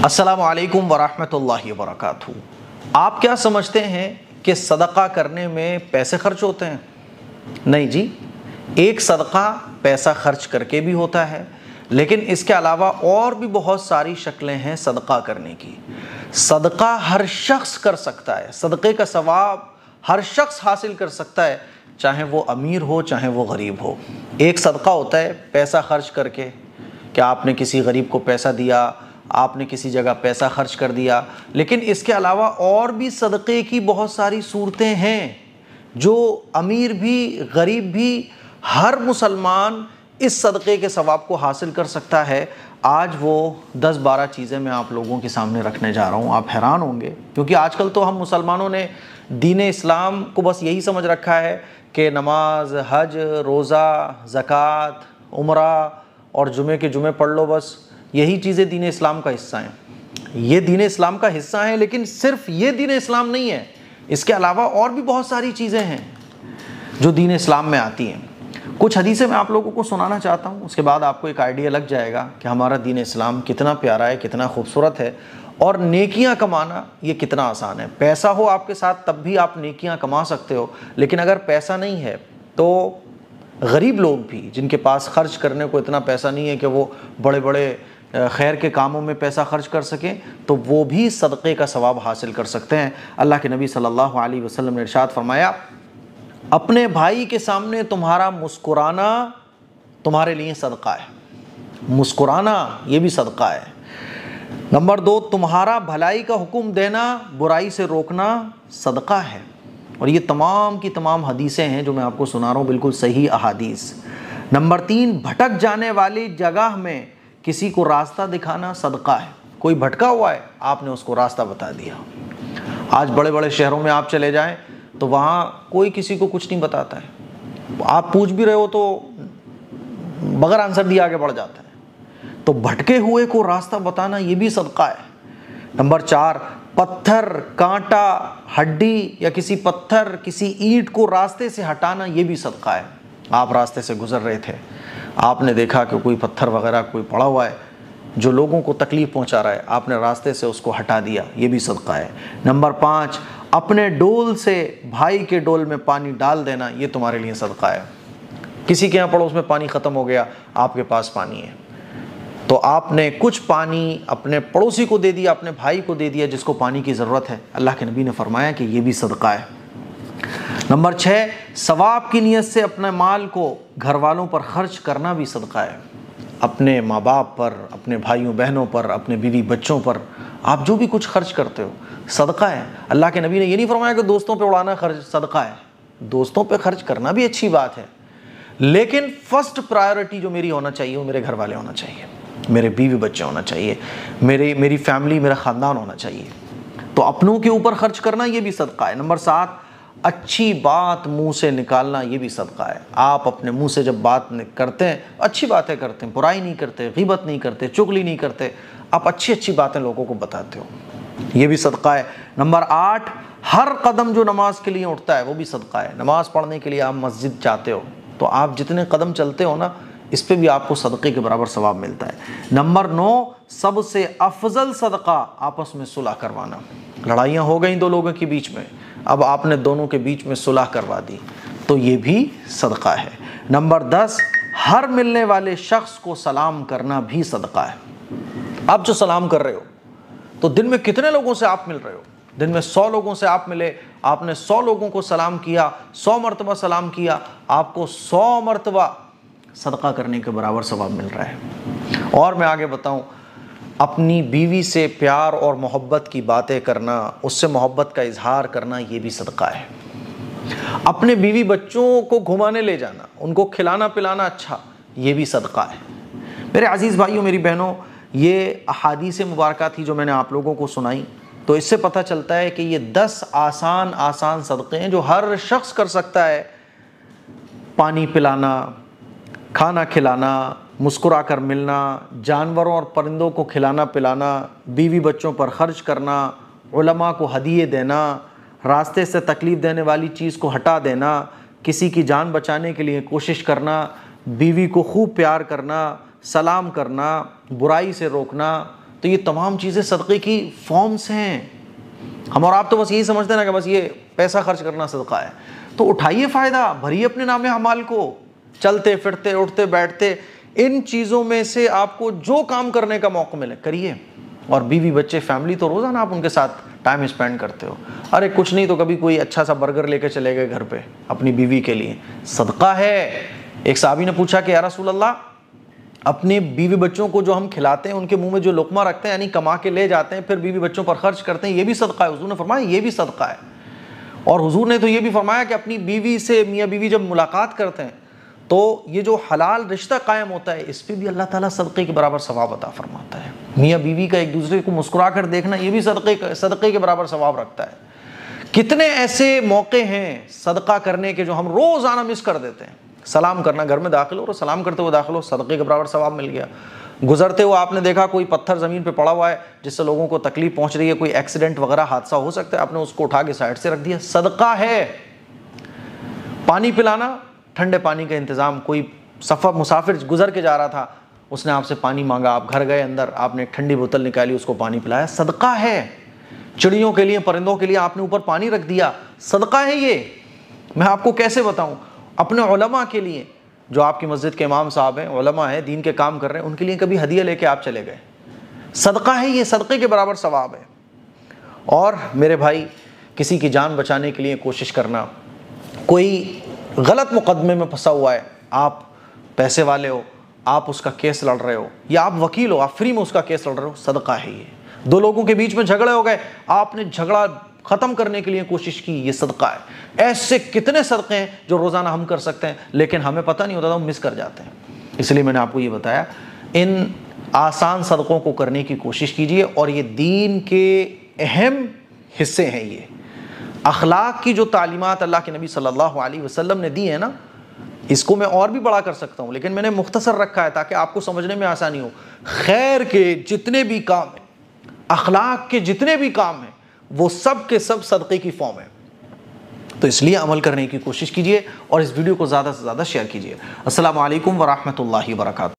السلام علیکم ورحمۃ اللہ وبرکاتہ۔ آپ کیا سمجھتے ہیں کہ صدقہ کرنے میں پیسے خرچ ہوتے ہیں؟ نہیں جی، ایک صدقہ پیسہ خرچ کر کے بھی ہوتا ہے، لیکن اس کے علاوہ اور بھی بہت ساری شکلیں ہیں صدقہ کرنے کی۔ صدقہ ہر شخص کر سکتا ہے، صدقے کا ثواب ہر شخص حاصل کر سکتا ہے، چاہے وہ امیر ہو چاہے وہ غریب ہو۔ ایک صدقہ ہوتا ہے پیسہ خرچ کر کے، کہ آپ نے کسی غریب کو پیسہ دیا، آپ نے کسی جگہ پیسہ خرچ کر دیا، لیکن اس کے علاوہ اور بھی صدقے کی بہت ساری صورتیں ہیں جو امیر بھی غریب بھی ہر مسلمان اس صدقے کے ثواب کو حاصل کر سکتا ہے۔ آج وہ 10-12 چیزیں میں آپ لوگوں کے سامنے رکھنے جا رہا ہوں۔ آپ حیران ہوں گے، کیونکہ آج کل تو ہم مسلمانوں نے دین اسلام کو بس یہی سمجھ رکھا ہے کہ نماز، حج، روزہ، زکوٰۃ، عمرہ اور جمعے کے جمعے پڑھ لو، بس یہی چیزیں دین اسلام کا حصہ ہیں۔ یہ دین اسلام کا حصہ ہیں، لیکن صرف یہ دین اسلام نہیں ہے، اس کے علاوہ اور بھی بہت ساری چیزیں ہیں جو دین اسلام میں آتی ہیں۔ کچھ حدیثیں میں آپ لوگوں کو سنانا چاہتا ہوں، اس کے بعد آپ کو ایک آئیڈیا لگ جائے گا کہ ہمارا دین اسلام کتنا پیارا ہے، کتنا خوبصورت ہے، اور نیکیاں کمانا یہ کتنا آسان ہے۔ پیسہ ہو آپ کے ساتھ تب بھی آپ نیکیاں کما سکتے ہو، لیکن اگر پیسہ نہیں ہے تو غریب لوگ بھی جن کے پاس خرچ کرنے کو اتنا پیسہ نہیں ہے کہ وہ بڑے بڑے خیر کے کاموں میں پیسہ خرچ کر سکیں، تو وہ بھی صدقے کا ثواب حاصل کر سکتے ہیں۔ اللہ کے نبی صلی اللہ علیہ وسلم نے ارشاد فرمایا، اپنے بھائی کے سامنے تمہارا مسکرانا تمہارے لیے صدقہ ہے۔ مسکرانا یہ بھی صدقہ ہے۔ نمبر 2، تمہارا بھلائی کا حکم دینا، برائی سے روکنا صدقہ ہے۔ اور یہ تمام کی تمام حدیثیں ہیں جو میں آپ کو سنا رہا ہوں، بالکل صحیح احادیث۔ نمبر 3، بھٹک جانے والی جگہ میں کسی کو راستہ دکھانا صدقہ ہے۔ کوئی بھٹکا ہوا ہے، آپ نے اس کو راستہ بتا دیا۔ آج بڑے بڑے شہروں میں آپ چلے جائیں تو وہاں کوئی کسی کو کچھ نہیں بتاتا ہے، آپ پوچھ بھی رہے ہو تو بغیر آنسر دیے آگے بڑھ جاتا ہے۔ تو بھٹکے ہوئے کو راستہ بتانا یہ بھی صدقہ ہے۔ نمبر 4، پتھر، کانٹا، ہڈی یا کسی پتھر کسی اینٹ کو راستے سے ہٹانا یہ بھی صدقہ ہے۔ آپ راستے سے گزر رہے تھے، آپ نے دیکھا کہ کوئی پتھر وغیرہ کوئی پڑا ہوا ہے جو لوگوں کو تکلیف پہنچا رہا ہے، آپ نے راستے سے اس کو ہٹا دیا، یہ بھی صدقہ ہے۔ نمبر 5، اپنے ڈول سے بھائی کے ڈول میں پانی ڈال دینا، یہ تمہارے لیے صدقہ ہے۔ کسی کے یہاں پڑوس میں پانی ختم ہو گیا، آپ کے پاس پانی ہے، تو آپ نے کچھ پانی اپنے پڑوسی کو دے دیا، اپنے بھائی کو دے دیا جس کو پانی کی ضرورت ہے۔ اللہ کے نبی نے فرمایا کہ یہ بھی صدقہ ہے۔ نمبر 6، ثواب کی نیت سے اپنے مال کو گھر والوں پر خرچ کرنا بھی صدقہ ہے۔ اپنے ماں باپ پر، اپنے بھائیوں بہنوں پر، اپنے بیوی بچوں پر آپ جو بھی کچھ خرچ کرتے ہو صدقہ ہے۔ اللہ کے نبی نے یہ نہیں فرمایا کہ دوستوں پہ اڑانا خرچ صدقہ ہے۔ دوستوں پہ خرچ کرنا بھی اچھی بات ہے، لیکن فرسٹ پرائیورٹی جو میری ہونا چاہیے وہ میرے گھر والے ہونا چاہیے، میرے بیوی بچے ہونا چاہیے، میری فیملی، میرا خاندان ہونا چاہیے۔ تو اپنوں کے اوپر خرچ کرنا یہ بھی صدقہ ہے۔ نمبر 7، اچھی بات منہ سے نکالنا یہ بھی صدقہ ہے۔ آپ اپنے منہ سے جب بات کرتے ہیں، اچھی باتیں کرتے ہیں، برائی نہیں کرتے، غیبت نہیں کرتے، چغلی نہیں کرتے، آپ اچھی اچھی باتیں لوگوں کو بتاتے ہو، یہ بھی صدقہ ہے۔ نمبر 8، ہر قدم جو نماز کے لیے اٹھتا ہے وہ بھی صدقہ ہے۔ نماز پڑھنے کے لیے آپ مسجد جاتے ہو تو آپ جتنے قدم چلتے ہو نا، اس پہ بھی آپ کو صدقے کے برابر ثواب ملتا ہے۔ نمبر 9، سب سے افضل صدقہ آپس میں صلح کروانا۔ لڑائیاں ہو گئیں دو لوگوں کے بیچ میں، اب آپ نے دونوں کے بیچ میں صلح کروا دی، تو یہ بھی صدقہ ہے۔ نمبر 10، ہر ملنے والے شخص کو سلام کرنا بھی صدقہ ہے۔ آپ جو سلام کر رہے ہو تو دن میں کتنے لوگوں سے آپ مل رہے ہو؟ دن میں 100 لوگوں سے آپ ملے، آپ نے 100 لوگوں کو سلام کیا، 100 مرتبہ سلام کیا، آپ کو 100 مرتبہ صدقہ کرنے کے برابر ثواب مل رہا ہے۔ اور میں آگے بتاؤں، اپنی بیوی سے پیار اور محبت کی باتیں کرنا، اس سے محبت کا اظہار کرنا یہ بھی صدقہ ہے۔ اپنے بیوی بچوں کو گھمانے لے جانا، ان کو کھلانا پلانا اچھا، یہ بھی صدقہ ہے۔ میرے عزیز بھائیوں، میری بہنوں، یہ احادیث مبارکہ تھی جو میں نے آپ لوگوں کو سنائی، تو اس سے پتہ چلتا ہے کہ یہ 10 آسان صدقے ہیں جو ہر شخص کر سکتا ہے۔ پانی پلانا، کھانا کھلانا، مسکرا کر ملنا، جانوروں اور پرندوں کو کھلانا پلانا، بیوی بچوں پر خرچ کرنا، علماء کو ہدیے دینا، راستے سے تکلیف دینے والی چیز کو ہٹا دینا، کسی کی جان بچانے کے لیے کوشش کرنا، بیوی کو خوب پیار کرنا، سلام کرنا، برائی سے روکنا، تو یہ تمام چیزیں صدقے کی فارمز ہیں. ہم اور آپ تو بس یہی سمجھتے ہیں نا کہ بس یہ پیسہ خرچ کرنا صدقہ ہے. تو اٹھائیے فائدہ, بھریے اپنے نام اعمال کو, چلتے پھرتے اٹھتے بیٹھتے ان چیزوں میں سے آپ کو جو کام کرنے کا موقع ملے کریے. اور بیوی بچے فیملی تو روزانہ آپ ان کے ساتھ ٹائم اسپینڈ کرتے ہو. ارے کچھ نہیں تو کبھی کوئی اچھا سا برگر لے کے چلے گئے گھر پہ اپنی بیوی کے لیے, صدقہ ہے. ایک صحابی نے پوچھا کہ یا رسول اللہ, اپنے بیوی بچوں کو جو ہم کھلاتے ہیں ان کے منہ میں جو لقمہ رکھتے ہیں, یعنی کما کے لے جاتے ہیں پھر بیوی بچوں پر خرچ کرتے ہیں, یہ بھی صدقہ ہے؟ حضور نے فرمایا یہ بھی صدقہ ہے. اور حضور نے تو یہ بھی فرمایا کہ اپنی بیوی سے میاں بیوی جب ملاقات کرتے ہیں تو یہ جو حلال رشتہ قائم ہوتا ہے اس پہ بھی اللہ تعالیٰ صدقے کے برابر ثواب عطا فرماتا ہے. میاں بیوی کا ایک دوسرے کو مسکرا کر دیکھنا یہ بھی صدقے کے برابر ثواب رکھتا ہے. کتنے ایسے موقع ہیں صدقہ کرنے کے جو ہم روزانہ مس کر دیتے ہیں. سلام کرنا, گھر میں داخل ہو اور سلام کرتے ہوئے داخل ہو, صدقے کے برابر ثواب مل گیا. گزرتے ہوئے آپ نے دیکھا کوئی پتھر زمین پہ پڑا ہوا ہے جس سے لوگوں کو تکلیف پہنچ رہی ہے, کوئی ایکسیڈنٹ وغیرہ حادثہ ہو سکتا ہے, آپ نے اس کو اٹھا کے سائڈ سے رکھ دیا, صدقہ ہے. پانی پلانا, ٹھنڈے پانی کا انتظام, کوئی مسافر گزر کے جا رہا تھا, اس نے آپ سے پانی مانگا, آپ گھر گئے اندر, آپ نے ٹھنڈی بوتل نکالی, اس کو پانی پلایا, صدقہ ہے. چڑیوں کے لیے, پرندوں کے لیے آپ نے اوپر پانی رکھ دیا, صدقہ ہے. یہ میں آپ کو کیسے بتاؤں. اپنے علماء کے لیے, جو آپ کی مسجد کے امام صاحب ہیں, علماء ہیں, دین کے کام کر رہے ہیں, ان کے لیے کبھی ہدیہ لے کے آپ چلے گئے, صدقہ ہے. یہ صدقے کے برابر ثواب ہے. اور میرے بھائی, کسی کی جان بچانے کے لیے کوشش کرنا, کوئی غلط مقدمے میں پھنسا ہوا ہے, آپ پیسے والے ہو, آپ اس کا کیس لڑ رہے ہو, یا آپ وکیل ہو, آپ فری میں اس کا کیس لڑ رہے ہو, صدقہ ہے یہ. دو لوگوں کے بیچ میں جھگڑے ہو گئے, آپ نے جھگڑا ختم کرنے کے لیے کوشش کی, یہ صدقہ ہے. ایسے کتنے صدقے ہیں جو روزانہ ہم کر سکتے ہیں لیکن ہمیں پتہ نہیں ہوتا, ہم مس کر جاتے ہیں. اس لیے میں نے آپ کو یہ بتایا, ان آسان صدقوں کو کرنے کی کوشش کیجیے. اور یہ دین کے اہم حصے ہیں. یہ اخلاق کی جو تعلیمات اللہ کے نبی صلی اللہ علیہ وسلم نے دی ہے نا, اس کو میں اور بھی بڑا کر سکتا ہوں لیکن میں نے مختصر رکھا ہے تاکہ آپ کو سمجھنے میں آسانی ہو. خیر کے جتنے بھی کام ہیں, اخلاق کے جتنے بھی کام ہیں, وہ سب کے سب صدقے کی فارم ہے. تو اس لیے عمل کرنے کی کوشش کیجیے اور اس ویڈیو کو زیادہ سے زیادہ شیئر کیجیے. السلام علیکم ورحمۃ اللہ وبرکاتہ.